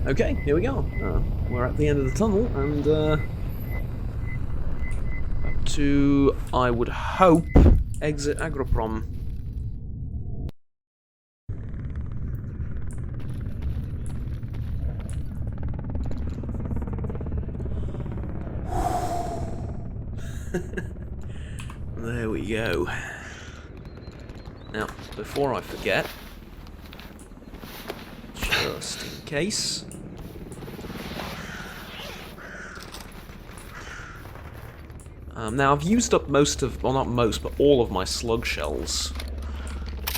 Okay, here we go. We're at the end of the tunnel, and up to, I would hope, exit Agroprom. There we go. Now, before I forget, just in case, now I've used up most of, well, not most, but all of my slug shells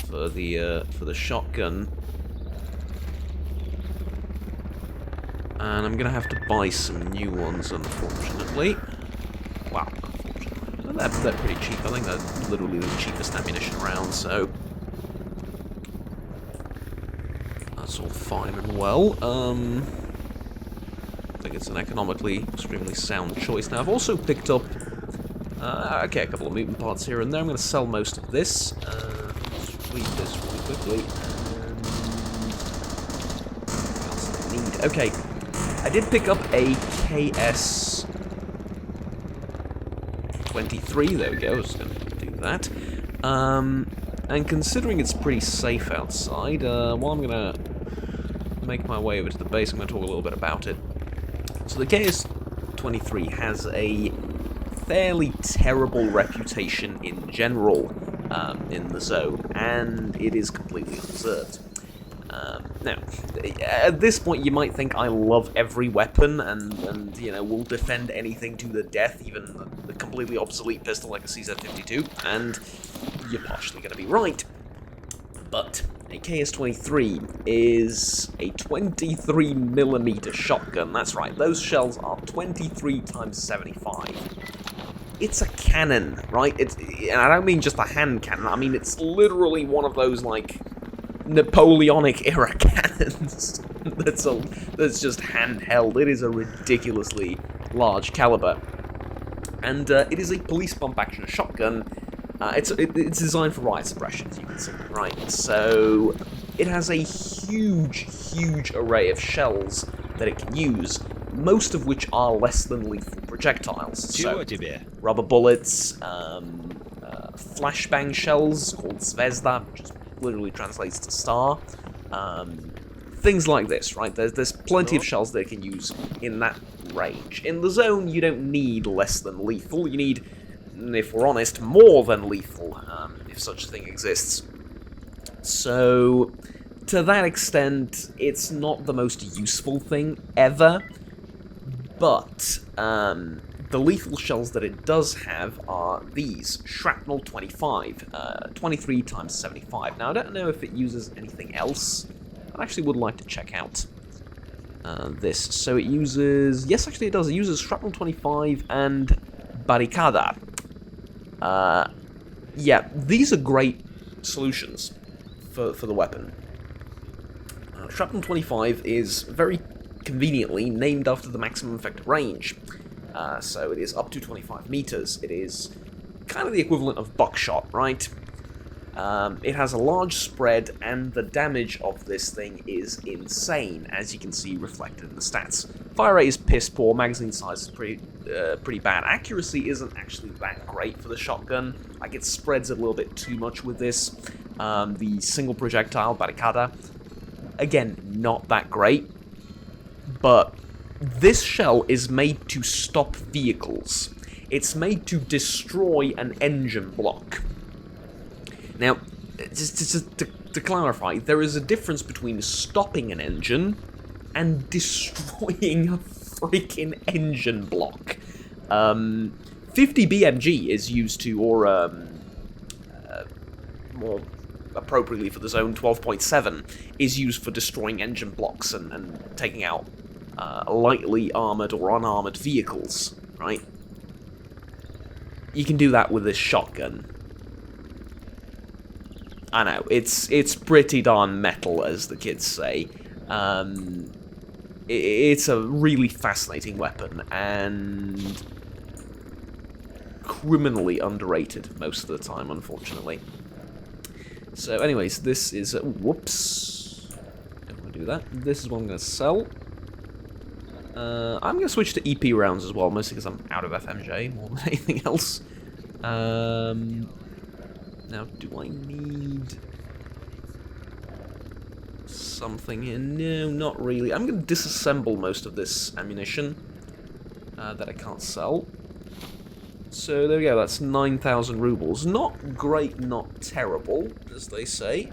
for the shotgun, and I'm gonna have to buy some new ones, unfortunately. Wow, unfortunately, they're pretty cheap. I think they're literally the cheapest ammunition around, so that's all fine and well. I think it's an economically extremely sound choice. Now, I've also picked up, okay, a couple of mutant parts here and there. I'm going to sell most of this. Let's read this really quickly. What else do I need? Okay, I did pick up a KS-23. There we go, I was going to do that. And considering it's pretty safe outside, while I'm going to make my way over to the base, I'm going to talk a little bit about it. So the KS-23 has a fairly terrible reputation in general in the zone, and it is completely undeserved. Now, at this point you might think I love every weapon and you know, will defend anything to the death, even the completely obsolete pistol like a CZ-52, and you're partially going to be right. But a KS-23 is a 23mm shotgun. That's right, those shells are 23 times 75. It's a cannon, right? And I don't mean just a hand cannon, I mean it's literally one of those, like, Napoleonic-era cannons that's just handheld. It is a ridiculously large caliber. And it is a police pump-action shotgun. It's designed for riot suppression, as you can see, right? So it has a huge array of shells that it can use, most of which are less than lethal projectiles. So rubber bullets, flashbang shells called Zvezda, which literally translates to star. Things like this, right? There's plenty of shells that it can use in that range. In the zone, you don't need less than lethal. You need, if we're honest, more than lethal, if such a thing exists. So, to that extent, it's not the most useful thing ever, but the lethal shells that it does have are these, Shrapnel 25, 23 times 75. Now, I don't know if it uses anything else. I actually would like to check out this. So it uses, yes, actually it does. It uses Shrapnel 25 and Barricada. Yeah, these are great solutions for the weapon. Shrapnel 25 is very conveniently named after the maximum effective range. So it is up to 25 meters. It is kind of the equivalent of buckshot, right? It has a large spread, and the damage of this thing is insane, as you can see reflected in the stats. Fire rate is piss poor, magazine size is pretty bad. Accuracy isn't actually that great for the shotgun. Like, it spreads a little bit too much with this. The single projectile, Barricada, again, not that great. But this shell is made to stop vehicles. It's made to destroy an engine block. Now, just to clarify, there is a difference between stopping an engine and destroying a freaking engine block. 50 BMG is used to, or more appropriately for the zone, 12.7 is used for destroying engine blocks and taking out lightly armored or unarmored vehicles, right? You can do that with this shotgun. I know, it's pretty darn metal, as the kids say. It's a really fascinating weapon, and criminally underrated most of the time, unfortunately. So anyways, this is... whoops. Don't want to do that. This is what I'm going to sell. I'm going to switch to EP rounds as well, mostly because I'm out of FMJ more than anything else. Now, do I need something here? No, not really. I'm going to disassemble most of this ammunition that I can't sell. So there we go, that's 9,000 rubles. Not great, not terrible, as they say.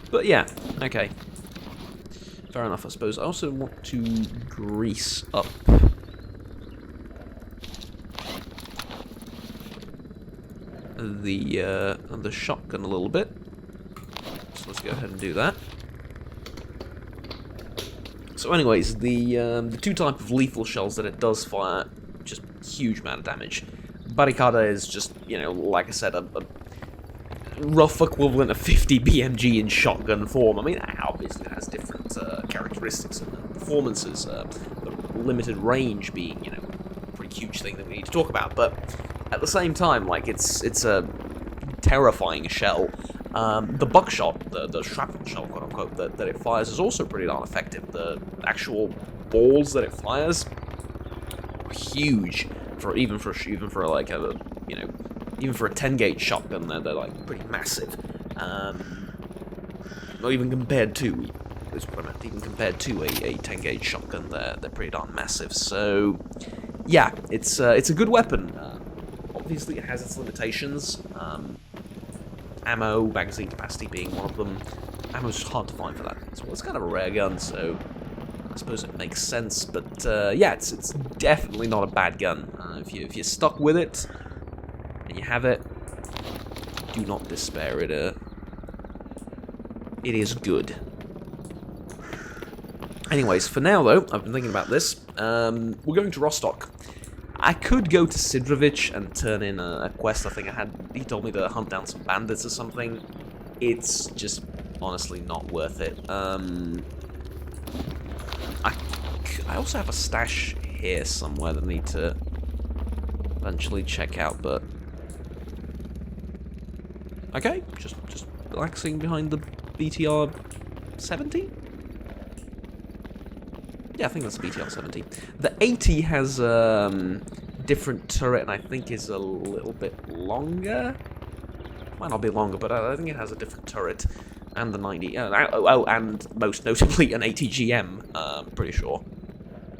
But yeah, okay. Fair enough, I suppose. I also want to grease up the shotgun a little bit. So let's go ahead and do that. So anyways, the two type of lethal shells that it does fire, just huge amount of damage. Barricada is just, you know, like I said, a rough equivalent of 50 BMG in shotgun form. I mean, obviously it has different characteristics and performances, the limited range being, you know, a pretty huge thing that we need to talk about, but at the same time, like, it's a terrifying shell. The buckshot, the shrapnel shell, quote-unquote, that it fires is also pretty darn effective. The actual balls that it fires are huge, even for like a, you know, even for a 10-gauge shotgun, they're like pretty massive. Not even compared to, is what I meant, even compared to a 10-gauge shotgun, they're pretty darn massive. So, yeah, it's a good weapon. Obviously, it has its limitations. Ammo, magazine capacity being one of them. Ammo's just hard to find for that. So it's kind of a rare gun, so I suppose it makes sense. But yeah, it's definitely not a bad gun. If you're stuck with it and you have it, do not despair. It is good. Anyways, for now though, I've been thinking about this. We're going to Rostock. I could go to Sidrovich and turn in a quest. I think he told me to hunt down some bandits or something. It's just honestly not worth it. I also have a stash here somewhere that I need to eventually check out, but okay, just relaxing behind the BTR 70. Yeah, I think that's a BTR 70. The 80 has different turret, and I think is a little bit longer. Might not be longer, but I think it has a different turret. And the 90. And most notably an 80 GM. I'm pretty sure.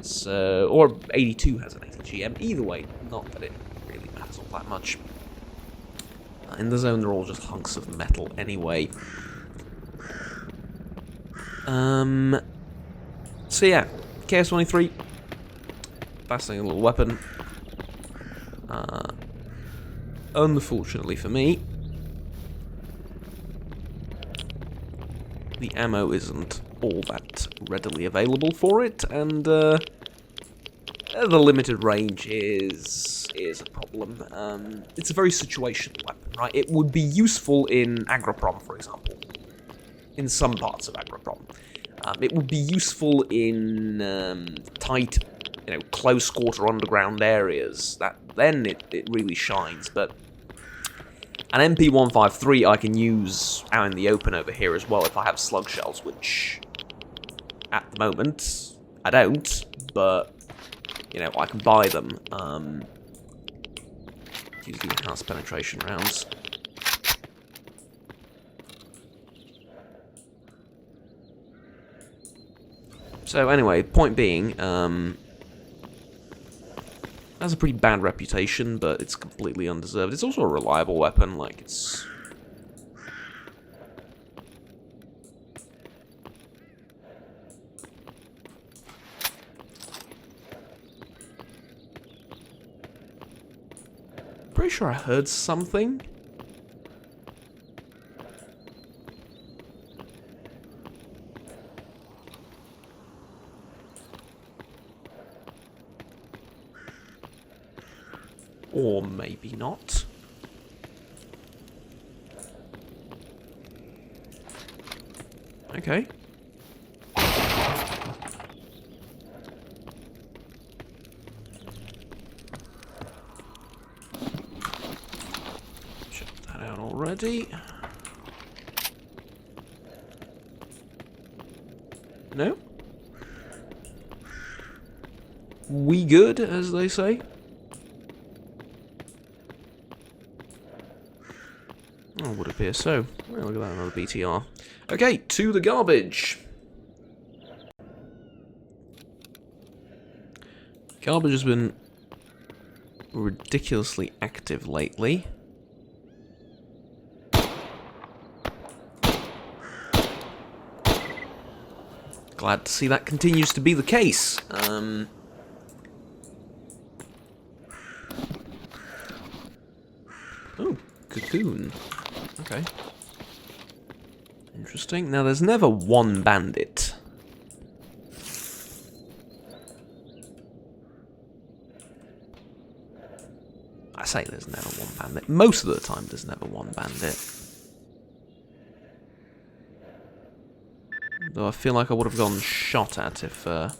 So, or 82 has an 80 GM. Either way, not that it really matters all that much. In the zone, they're all just hunks of metal anyway. So yeah. KS-23, fascinating little weapon. Unfortunately for me, the ammo isn't all that readily available for it, and the limited range is a problem. It's a very situational weapon, right? It would be useful in Agroprom, for example, in some parts of Agroprom. It would be useful in tight, you know, close quarter underground areas. Then it really shines. But an MP153 I can use out in the open over here as well if I have slug shells, which at the moment I don't. But you know, I can buy them. Use the enhanced penetration rounds. So anyway, point being, has a pretty bad reputation, but it's completely undeserved. It's also a reliable weapon, like it's... Pretty sure I heard something. Or maybe not. Okay. Check that out already. No? we good, as they say? Oh, would appear so. Well, look at that, another BTR. Okay, to the garbage. Garbage has been ridiculously active lately. Glad to see that continues to be the case. Oh, cocoon. Okay. Interesting. Now, there's never one bandit. I say there's never one bandit. Most of the time, there's never one bandit. Though I feel like I would have gotten shot at if 1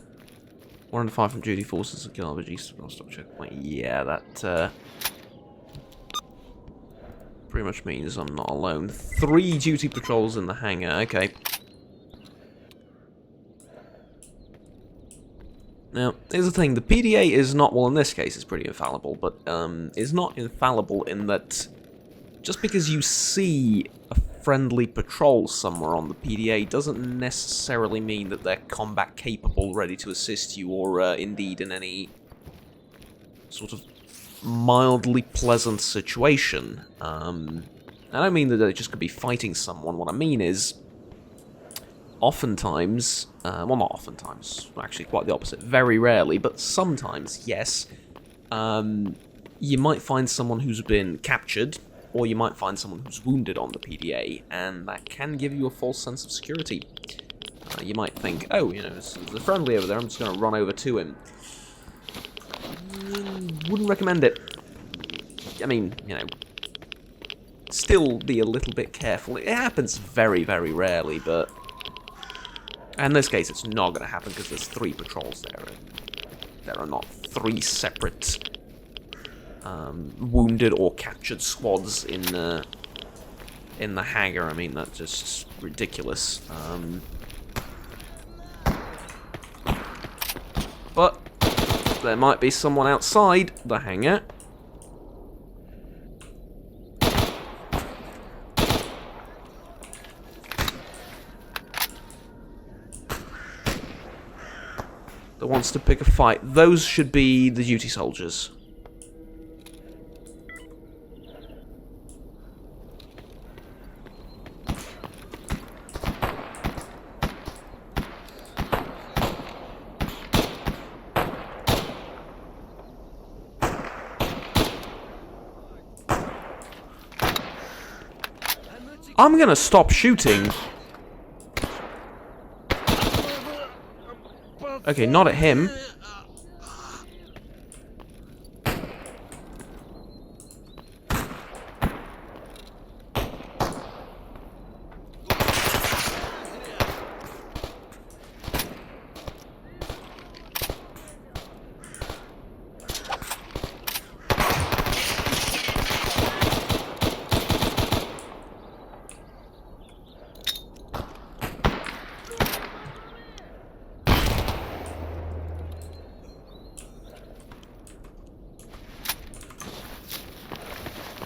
in 5 from duty forces of garbage east of Rostock checkpoint. Yeah, that pretty much means I'm not alone. 3 duty patrols in the hangar. Okay. Now, here's the thing. The PDA is not, well, in this case, it's pretty infallible, but is not infallible in that just because you see a friendly patrol somewhere on the PDA doesn't necessarily mean that they're combat capable, ready to assist you, or indeed in any sort of mildly pleasant situation. I don't mean that they just could be fighting someone. What I mean is, oftentimes, well, not oftentimes, actually quite the opposite, very rarely, but sometimes, yes, you might find someone who's been captured, or you might find someone who's wounded on the PDA, and that can give you a false sense of security. You might think, oh, you know, there's a friendly over there, I'm just going to run over to him. Wouldn't recommend it. I mean, you know, still be a little bit careful. It happens very, very rarely, but in this case, it's not going to happen because there's 3 patrols there. There are not 3 separate wounded or captured squads in the hangar. I mean, that's just ridiculous. But there might be someone outside the hangar. That wants to pick a fight. Those should be the duty soldiers. I'm gonna stop shooting. Okay, not at him.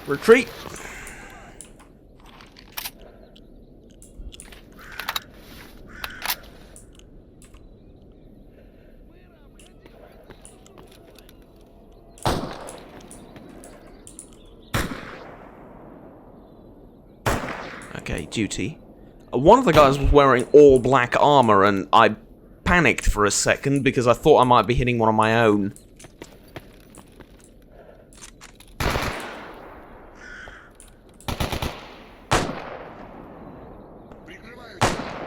Retreat. Okay, duty. One of the guys was wearing all black armor, and I panicked for a second because I thought I might be hitting one of my own.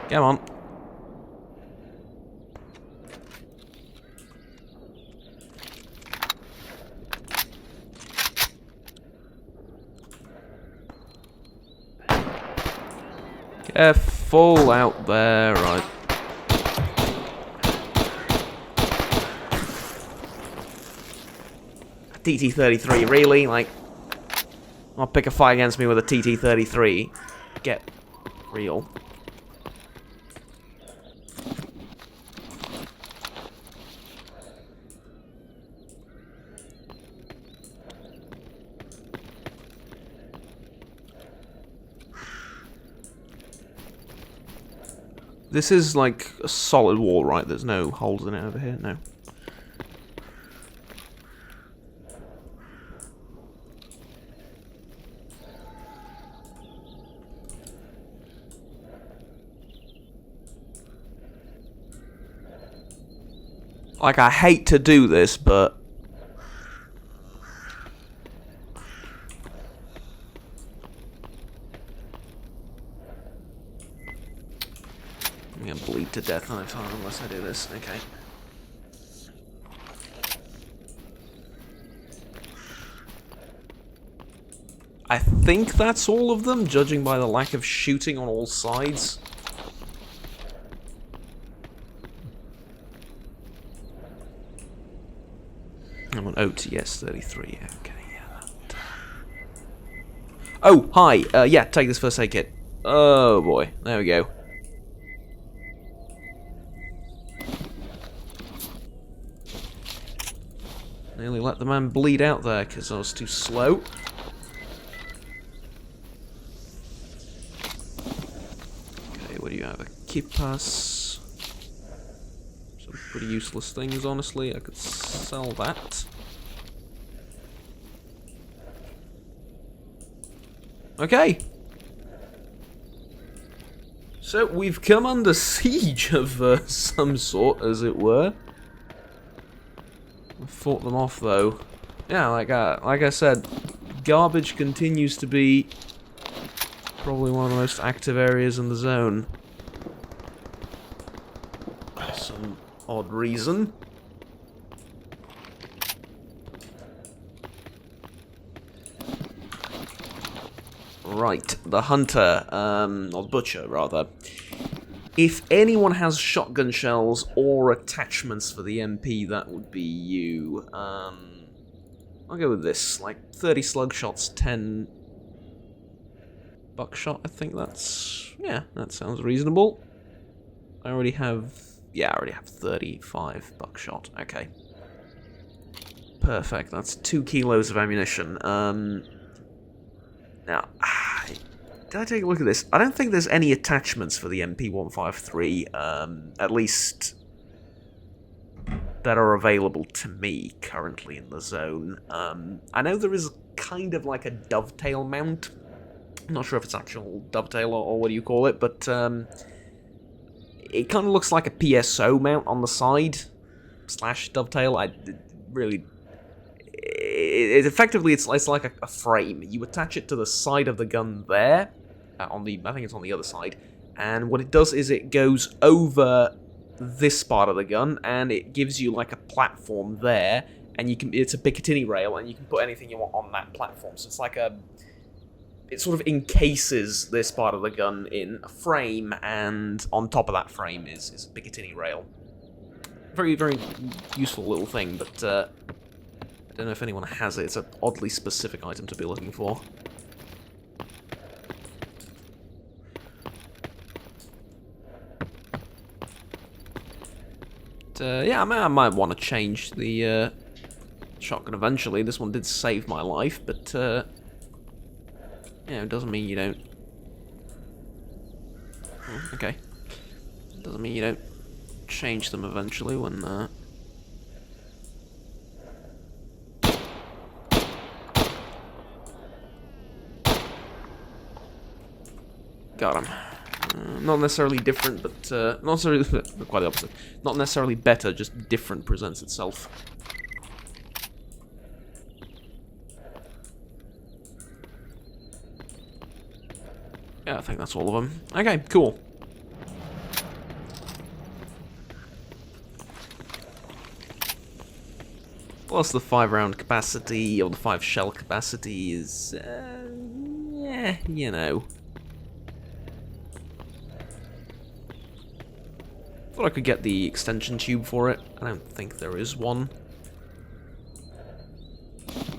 Come on. Careful out there, right. TT-33, really? Like, I'll pick a fight against me with a TT-33. Get real. This is like a solid wall, right? There's no holes in it over here, no. Like, I hate to do this, but... I'm gonna bleed to death unless I do this. Okay. I think that's all of them, judging by the lack of shooting on all sides. I'm on OTS 33, okay, yeah. That. Oh, hi, yeah, take this first aid kit. Oh boy, there we go. Nearly let the man bleed out there because I was too slow. Okay, what do you have? A kipas. Some pretty useless things, honestly. I could sell that. Okay. So we've come under siege of some sort, as it were. Fought them off though. Yeah, like I said, garbage continues to be probably one of the most active areas in the zone. For some odd reason. Right, the hunter, or butcher rather. If anyone has shotgun shells or attachments for the MP, that would be you. I'll go with this, like 30 slug shots, 10 buckshot, I think that's... yeah, that sounds reasonable. I already have 35 buckshot, okay. Perfect, that's 2 kilos of ammunition. Now, did I take a look at this? I don't think there's any attachments for the MP153, at least that are available to me currently in the zone. I know there is kind of like a dovetail mount. I'm not sure if it's actual dovetail or what do you call it, but it kind of looks like a PSO mount on the side / dovetail. Effectively, it's like a frame. You attach it to the side of the gun there, I think it's on the other side, and what it does is it goes over this part of the gun, and it gives you like a platform there, and it's a Picatinny rail, and you can put anything you want on that platform. So it's like it sort of encases this part of the gun in a frame, and on top of that frame is a Picatinny rail. Very, very useful little thing, but I don't know if anyone has it. It's an oddly specific item to be looking for. Yeah, I might want to change the shotgun eventually. This one did save my life, but yeah, it doesn't mean you don't... oh, okay. It doesn't mean you don't change them eventually when... got him. Not necessarily different, but not necessarily quite the opposite. Not necessarily better, just different presents itself. Yeah, I think that's all of them. Okay, cool. Plus the 5-round capacity, or the 5-shell capacity is, yeah, you know. Thought I could get the extension tube for it. I don't think there is one.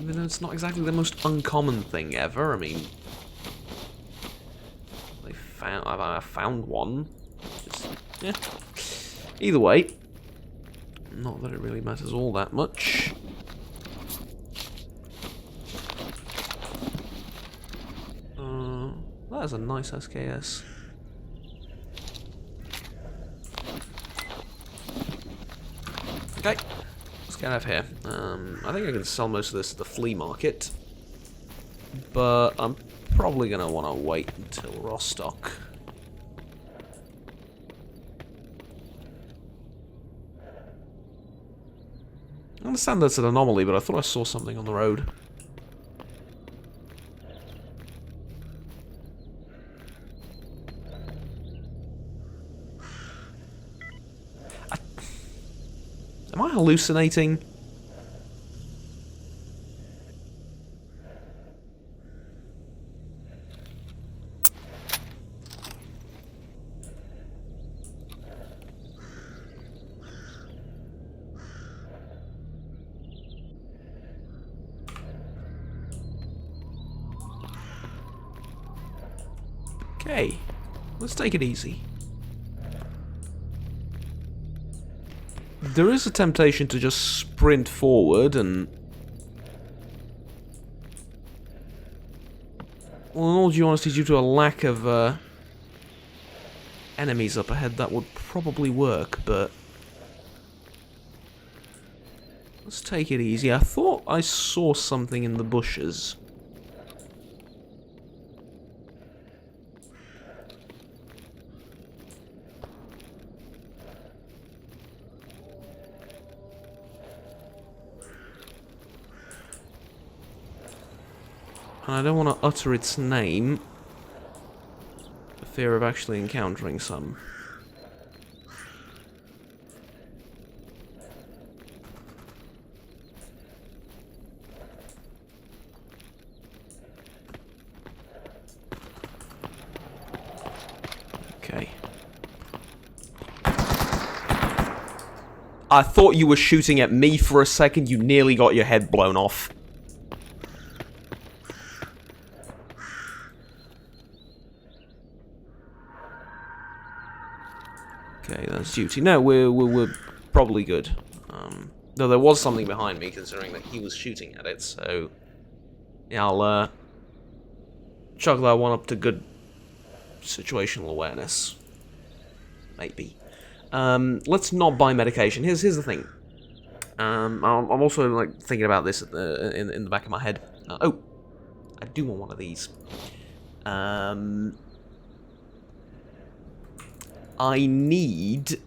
Even though it's not exactly the most uncommon thing ever. I mean, I found one. Just, yeah. Either way, not that it really matters all that much. That is a nice SKS. Okay, let's get out of here. I think I can sell most of this at the flea market, but I'm probably going to want to wait until Rostock. I understand that's an anomaly, but I thought I saw something on the road. Am I hallucinating? Okay, let's take it easy. There is a temptation to just sprint forward and... Well, in all due honesty, due to a lack of enemies up ahead, that would probably work, but... Let's take it easy. I thought I saw something in the bushes. And I don't want to utter its name for fear of actually encountering some. Okay. I thought you were shooting at me for a second. You nearly got your head blown off. Okay, that's duty. No, we're probably good. Though there was something behind me, considering that he was shooting at it, so... Yeah, I'll, chalk that one up to good situational awareness. Maybe. Let's not buy medication. Here's the thing. I'm also, like, thinking about this at in the back of my head. Oh! I do want one of these. I need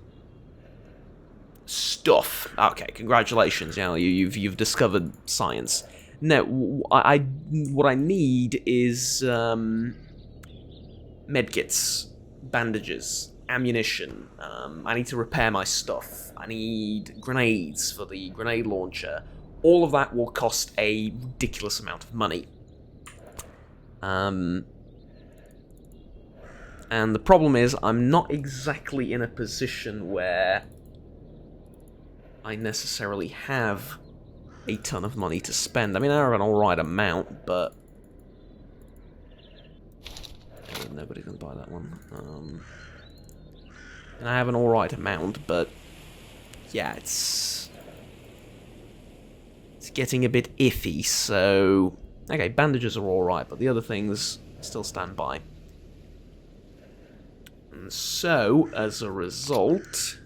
stuff. Okay, congratulations. You know, you've discovered science. No, what I need is medkits, bandages, ammunition. I need to repair my stuff. I need grenades for the grenade launcher. All of that will cost a ridiculous amount of money. And the problem is, I'm not exactly in a position where I necessarily have a ton of money to spend. I mean, I have an alright amount, but... Nobody's gonna buy that one. And I have an alright amount, but... Yeah, it's getting a bit iffy, so... Okay, bandages are alright, but the other things still stand by. And so, as a result,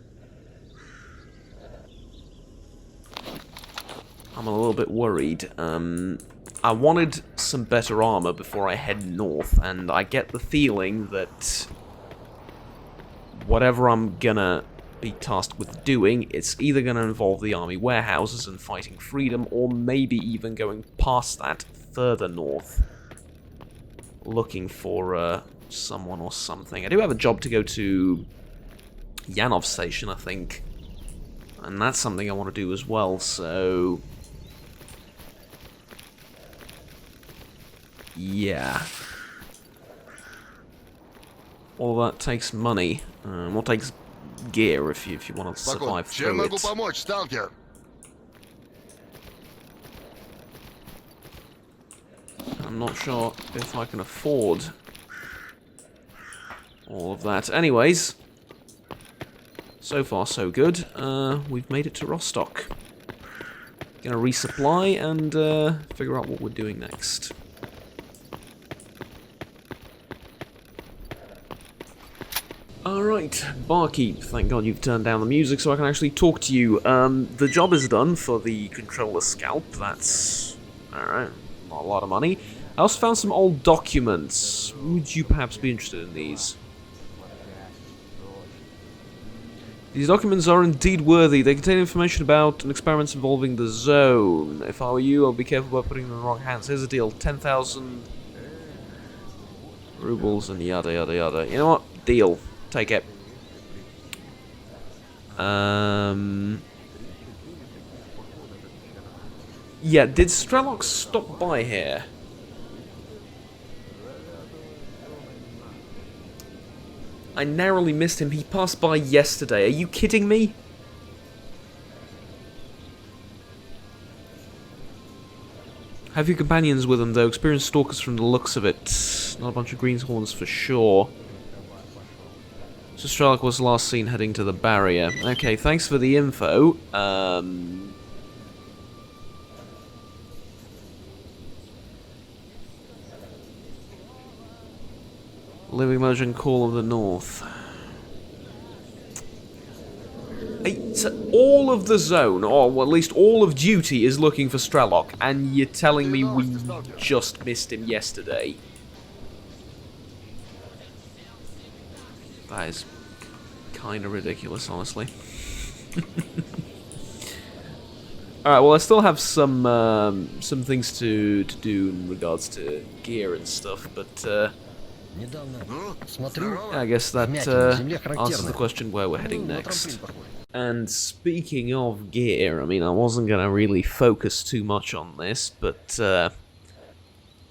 I'm a little bit worried. I wanted some better armor before I head north, and I get the feeling that whatever I'm gonna be tasked with doing, it's either gonna involve the army warehouses and fighting freedom, or maybe even going past that further north, looking for someone or something. I do have a job to go to Yanov Station, I think, and that's something I want to do as well, so... Yeah. All that takes money. Well, takes gear if you want to survive through it. Stalker? I'm not sure if I can afford all of that. Anyways, so far so good. We've made it to Rostock. Gonna resupply and figure out what we're doing next. Alright. Right, barkeep, thank God you've turned down the music so I can actually talk to you. The job is done for the controller scalp, that's... alright, not a lot of money. I also found some old documents. Would you perhaps be interested in these? These documents are indeed worthy. They contain information about experiments involving the zone. If I were you, I'd be careful about putting them in the wrong hands. Here's the deal, 10,000 rubles and yada yada yada. You know what? Deal. Take it. Yeah, did Strelok stop by here? I narrowly missed him. He passed by yesterday. Are you kidding me? Have your companions with them, though. Experienced stalkers from the looks of it. Not a bunch of greenhorns for sure. So Strelok was last seen heading to the barrier. Okay, thanks for the info. Living Legend Call of the North. So all of the zone, or at least all of duty, is looking for Strelok, and you're telling me we just missed him yesterday. That is kind of ridiculous, honestly. Alright, well I still have some things to do in regards to gear and stuff, but I guess that answers the question where we're heading next. And speaking of gear, I mean, I wasn't going to really focus too much on this, but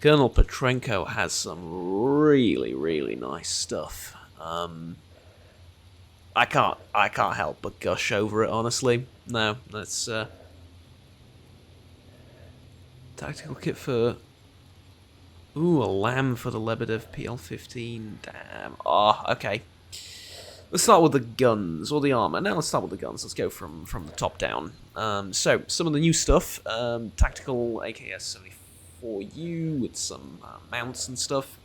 Colonel Petrenko has some really, really nice stuff. I can't help but gush over it, honestly. No, that's tactical kit for... Ooh, a lamb for the Lebedev PL-15. Damn. Ah, okay. Let's start with the guns, or the armor. Now let's start with the guns. Let's go from the top down. So, some of the new stuff. Tactical AKS-74U with some mounts and stuff.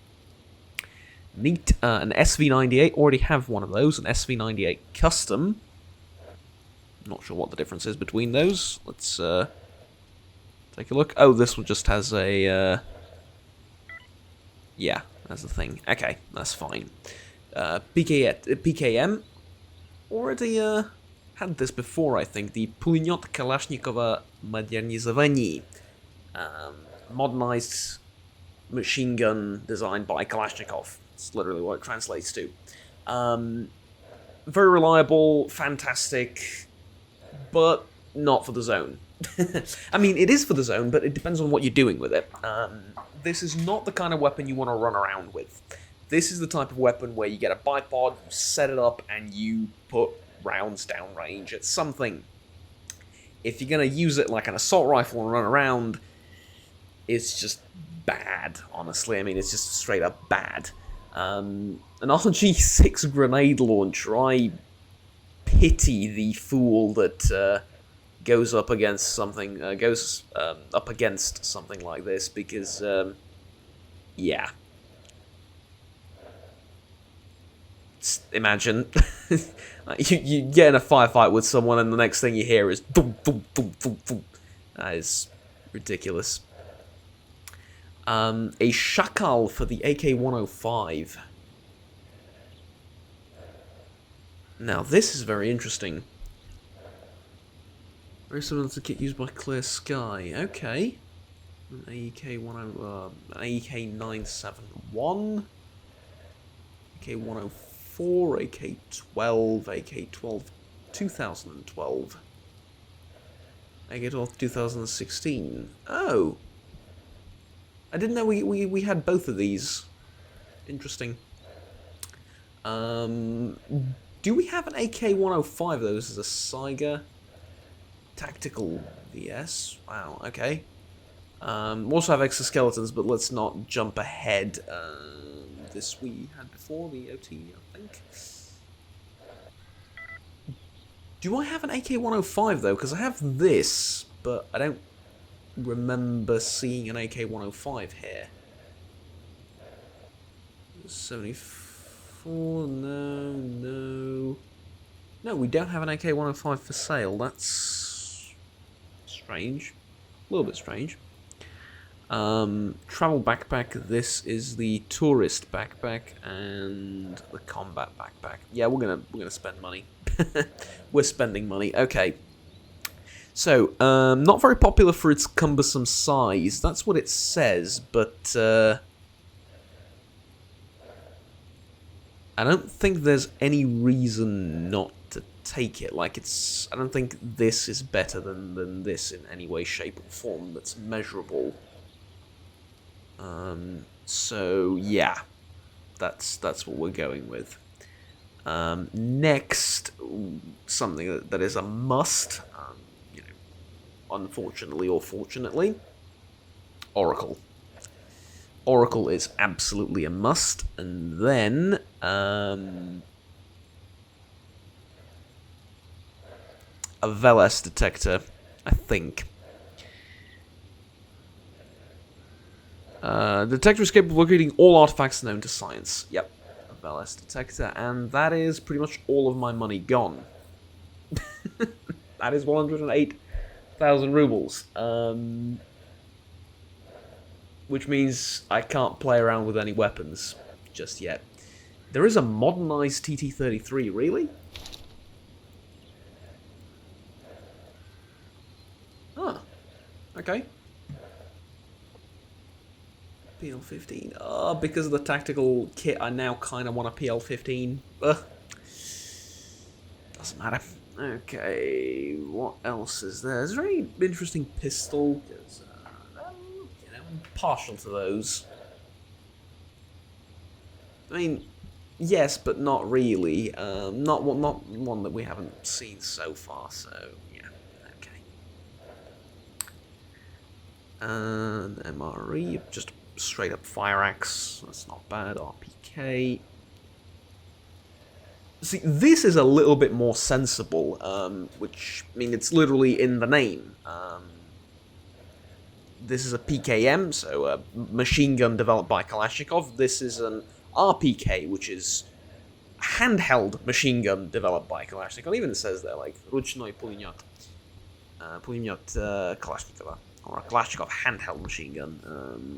Neat. An SV-98. Already have one of those. An SV-98 Custom. Not sure what the difference is between those. Let's take a look. Oh, this one just has a... yeah, that's the thing. Okay, that's fine. PKM already had this before, I think. The Pulyot Kalashnikova Modernizovanie. Modernized machine gun designed by Kalashnikov. It's literally what it translates to. Very reliable, fantastic, but not for the zone. I mean, it is for the zone, but it depends on what you're doing with it. This is not the kind of weapon you want to run around with. This is the type of weapon where you get a bipod, you set it up, and you put rounds downrange at something. If you're going to use it like an assault rifle and run around, it's just bad, honestly. I mean, it's just straight up bad. An RG6 grenade launcher, I pity the fool that goes up against something, up against something like this, because, yeah. Imagine you get in a firefight with someone and the next thing you hear is boom, boom, boom, boom, boom. That is ridiculous. A Shakal for the AK-105. Now this is very interesting. Very similar to the kit used by Clear Sky. Okay. An AK-10, an AK-971. AK-104. AK-12, AK-12 2012, AK-12 2016. Oh, I didn't know we had both of these. Interesting. Do we have an AK-105 though? This is a Saiga Tactical VS. Wow. Okay. We also have exoskeletons, but let's not jump ahead. This we had before, the OT, I think. Do I have an AK-105 though? Because I have this, but I don't remember seeing an AK-105 here. 70. 104, no, no. No, we don't have an AK-105 for sale. That's strange. A little bit strange. Travel backpack. This is the tourist backpack and the combat backpack. Yeah, we're gonna spend money. We're spending money. Okay. So, not very popular for its cumbersome size. That's what it says, but I don't think there's any reason not to take it. Like, I don't think this is better than this in any way, shape, or form that's measurable. So yeah, that's what we're going with. Next, something that is a must, you know, unfortunately or fortunately, Oracle. Oracle is absolutely a must, and then a Vellus Detector, I think. Detector is capable of locating all artifacts known to science. Yep, a Vellus Detector, and that is pretty much all of my money gone. That is 108,000 rubles. Which means I can't play around with any weapons just yet. There is a modernized TT-33, really? Ah, okay. PL-15. Oh, because of the tactical kit, I now kind of want a PL-15. Ugh. Doesn't matter. Okay, what else is there? Is there any interesting pistol? Because, you know, I'm partial to those. I mean, yes, but not really. Not one that we haven't seen so far, so, yeah, okay. And MRE, just straight up fire axe, that's not bad. RPK. See, this is a little bit more sensible, which, I mean, it's literally in the name. This is a PKM, so a machine gun developed by Kalashnikov. This is an RPK, which is a handheld machine gun developed by Kalashnikov. Even it says there, like, Ruchnoy Pulemyot. Pulemyot Kalashnikova. Or a Kalashnikov handheld machine gun.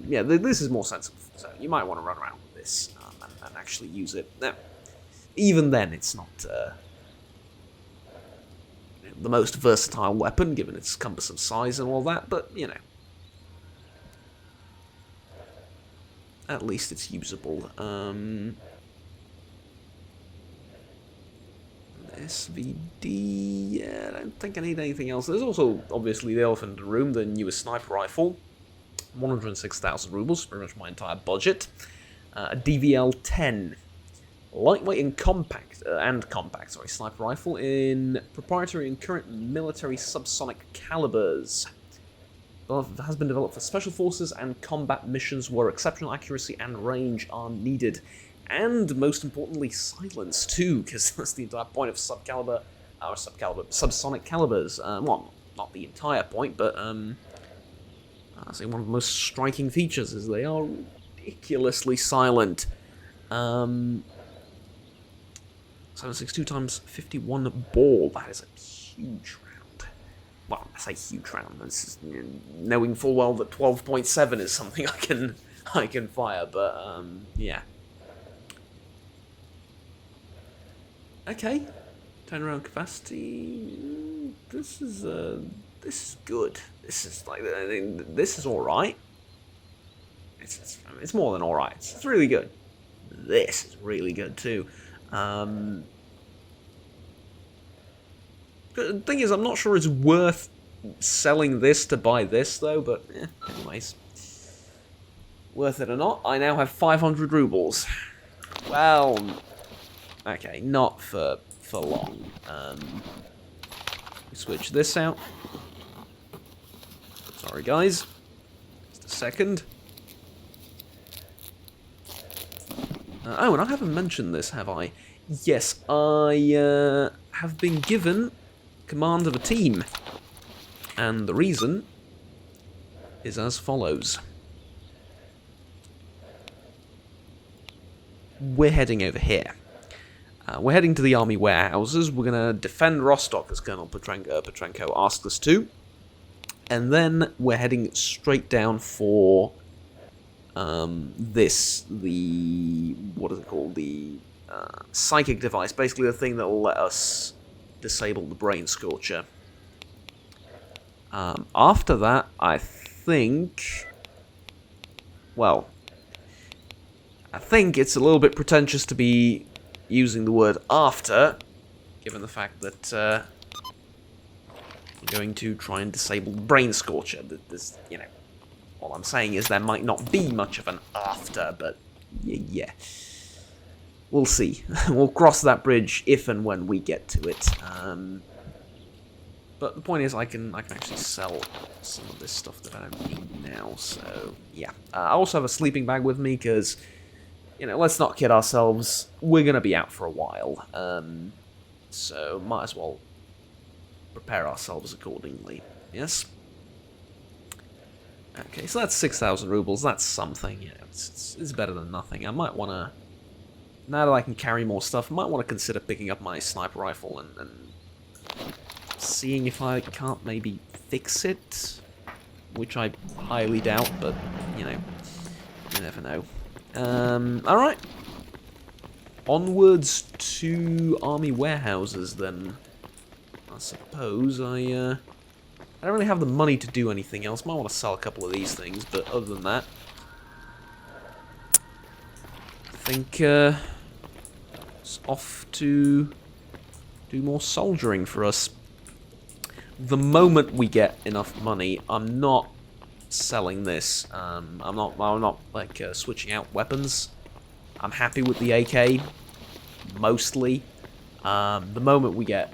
Yeah, this is more sensible, so you might want to run around with this and actually use it. Now, even then, it's not the most versatile weapon, given its cumbersome size and all that, but, you know. At least it's usable. SVD, yeah, I don't think I need anything else. There's also, obviously, the elephant in the room, the newest sniper rifle. 106,000 rubles, pretty much my entire budget. A DVL-10. Lightweight and compact, sniper rifle in proprietary and current military subsonic calibers. Has been developed for special forces and combat missions where exceptional accuracy and range are needed. And, most importantly, silence, too, because that's the entire point of subsonic calibers. Well, not the entire point, but, I say one of the most striking features is they are ridiculously silent. 7.62 times 51 ball, that is a huge round. Well, I say huge round, this is, knowing full well that 12.7 is something I can fire, but, yeah. Okay, turnaround capacity. This is good. This is like, I mean, this is all right. It's more than all right. It's really good. This is really good too. The thing is, I'm not sure it's worth selling this to buy this though. But anyways, worth it or not, I now have 500 rubles. Well. Okay, not for long. Switch this out. Sorry, guys. Just a second. Oh, and I haven't mentioned this, have I? Yes, I have been given command of a team. And the reason is as follows. we're heading over here. We're heading to the army warehouses. We're going to defend Rostock, as Colonel Petrenko asked us to. And then we're heading straight down for what is it called? The psychic device. Basically the thing that will let us disable the brain scorcher. After that, I think... Well, I think it's a little bit pretentious to be using the word after, given the fact that we're going to try and disable the brain scorcher. There's, you know, all I'm saying is there might not be much of an after, but yeah. We'll see. We'll cross that bridge if and when we get to it. But the point is, I can actually sell some of this stuff that I don't need now, so yeah. I also have a sleeping bag with me, because, you know, let's not kid ourselves, we're going to be out for a while. So might as well prepare ourselves accordingly, yes? Okay, so that's 6,000 rubles, that's something, you know, it's better than nothing. I might want to, now that I can carry more stuff, I might want to consider picking up my sniper rifle and seeing if I can't maybe fix it, which I highly doubt, but, you know, you never know. Alright. Onwards to army warehouses, then. I suppose I don't really have the money to do anything else. Might want to sell a couple of these things, but other than that, I think it's off to do more soldiering for us. The moment we get enough money, I'm not selling this. I'm not like switching out weapons. I'm happy with the AK, mostly. The moment we get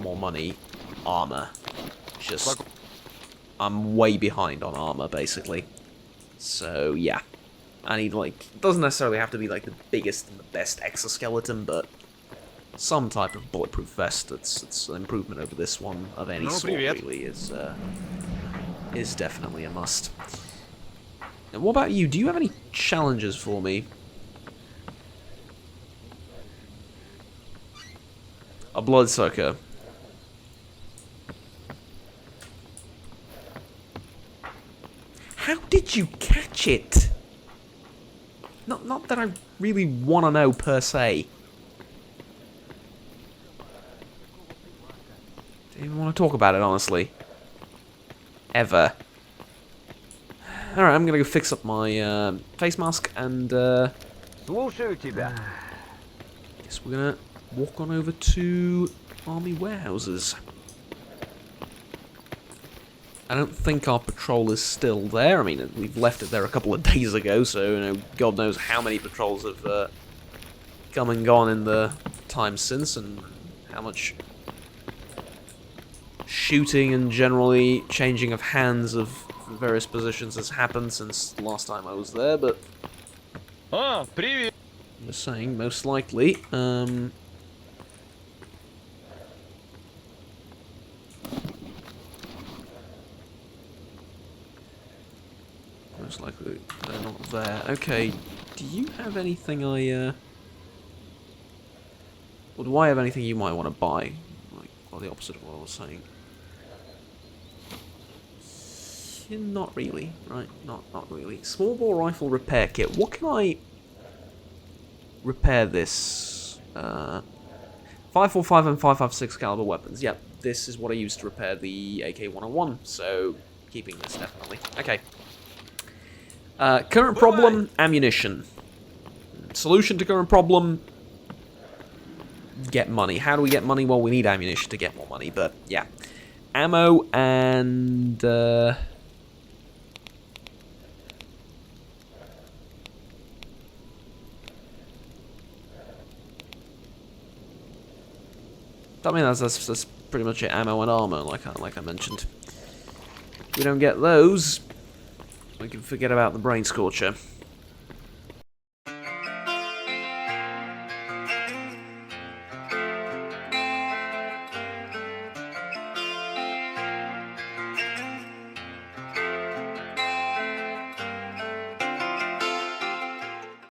more money, armor. Just, I'm way behind on armor, basically. So yeah, I need, like, it doesn't necessarily have to be like the biggest and the best exoskeleton, but some type of bulletproof vest that's an improvement over this one of any sort, really, is definitely a must. And what about you? Do you have any challenges for me? A bloodsucker. How did you catch it? Not that I really want to know, per se. Don't even want to talk about it, honestly. Ever. Alright, I'm gonna go fix up my face mask, and guess we're gonna walk on over to army warehouses. I don't think our patrol is still there. I mean, we've left it there a couple of days ago, so, you know, God knows how many patrols have come and gone in the time since, and how much shooting and generally changing of hands of various positions has happened since the last time I was there, but I'm just saying, most likely, most likely they're not there. Okay, do you have anything or do I have anything you might want to buy? Like, or the opposite of what I was saying. Not really, right? Not really. Small bore rifle repair kit. What can I repair this? 5.45 and 5.56 caliber weapons. Yep, this is what I used to repair the AK-101. So keeping this definitely. Okay. Current problem: ammunition. Solution to current problem: get money. How do we get money? Well, we need ammunition to get more money. But yeah, ammo and I mean, that's pretty much it. Ammo and armor, like I mentioned. If we don't get those, we can forget about the brain scorcher.